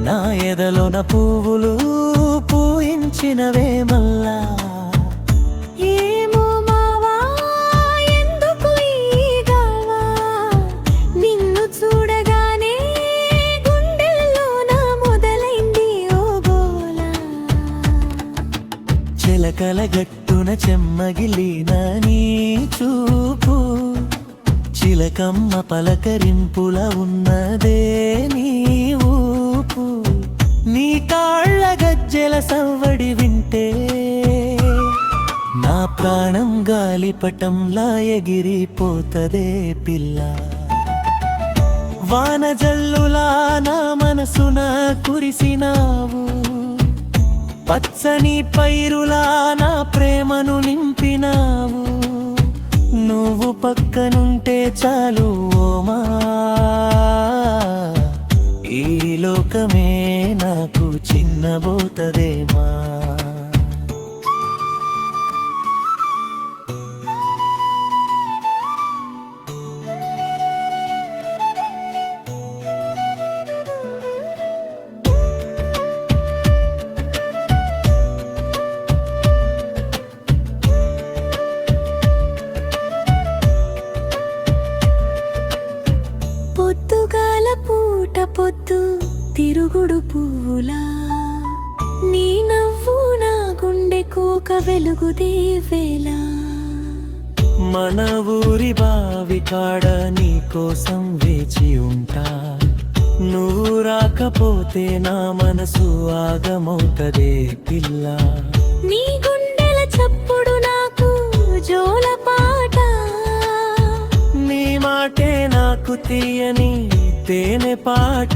నా ఎదలోన పువ్వులు పూయించినవే మల్లా. ఏమో మావా ఎందుకు ఈ గోల, నిన్ను చూడగానే గుండెల్లోన మొదలైంది ఓ గోల. చిలకల గట్టున చెమ్మగిలిన నీ చూపు, చిలకమ్మ పలకరింపుల ఉన్నదే నీ ఊపు. నీ కాళ్ళ గజ్జెల సవ్వడి వింటే నా ప్రాణం గాలిపటంలా ఎగిరిపోతదే పిల్ల. వానజల్లులా నా మనసున కురిసినావు, పచ్చని పైరులా నా ప్రేమను నింపినావు. నువ్వు పక్కనుంటే చాలు ఓమా, ఈ లోకమే నాకు చిన్నబోతదేమా. పొద్దుగాల పూట పొద్దు తిరుగుడు పూలా, నీ నవ్వు నా గుండె కోక వెలుగు దేవేలా. మన ఊరి బావి కాడ నీ కోసం వేచి ఉంటా, నువ్వు రాకపోతే నా మనసు ఆగమవుతదే పిల్ల. నీ గుండెల చప్పుడు నాకు జోలపాట, నీ మాటే నాకు తీయని తేనె పాట.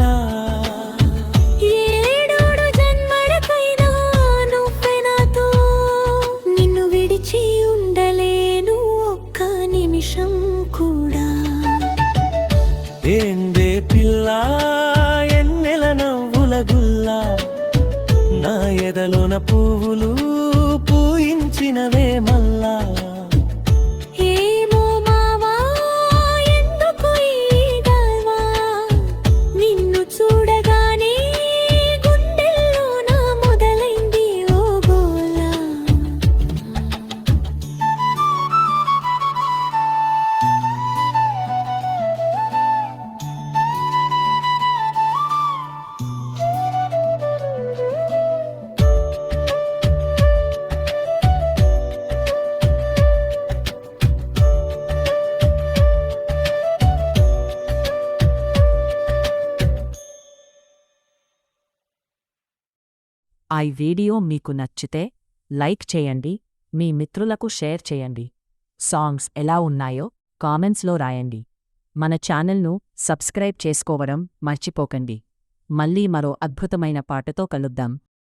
ఏడోడు జన్మలకైనా నువ్వే నాతో, నిన్ను విడిచి ఉండలేను ఒక్క నిమిషం కూడా. ఏందే పిల్ల ఎన్నెల నవ్వుల గుల్ల, నా ఎదలోన పువ్వులు పూయించినవే మల్లా. ఏమో మావా ఎందుకు ఈ గోల, నిన్ను చూడగానే గుండెల్లోన మొదలైంది ఓ గోల. ఈ వీడియో మీకు నచ్చితే లైక్ చేయండి, మీ మిత్రులకు షేర్ చేయండి. సాంగ్స్ ఎలా ఉన్నాయో కామెంట్స్లో రాయండి. మన ఛానల్ను సబ్స్క్రైబ్ చేసుకోవడం మర్చిపోకండి. మళ్ళీ మరో అద్భుతమైన పాటతో కలుద్దాం.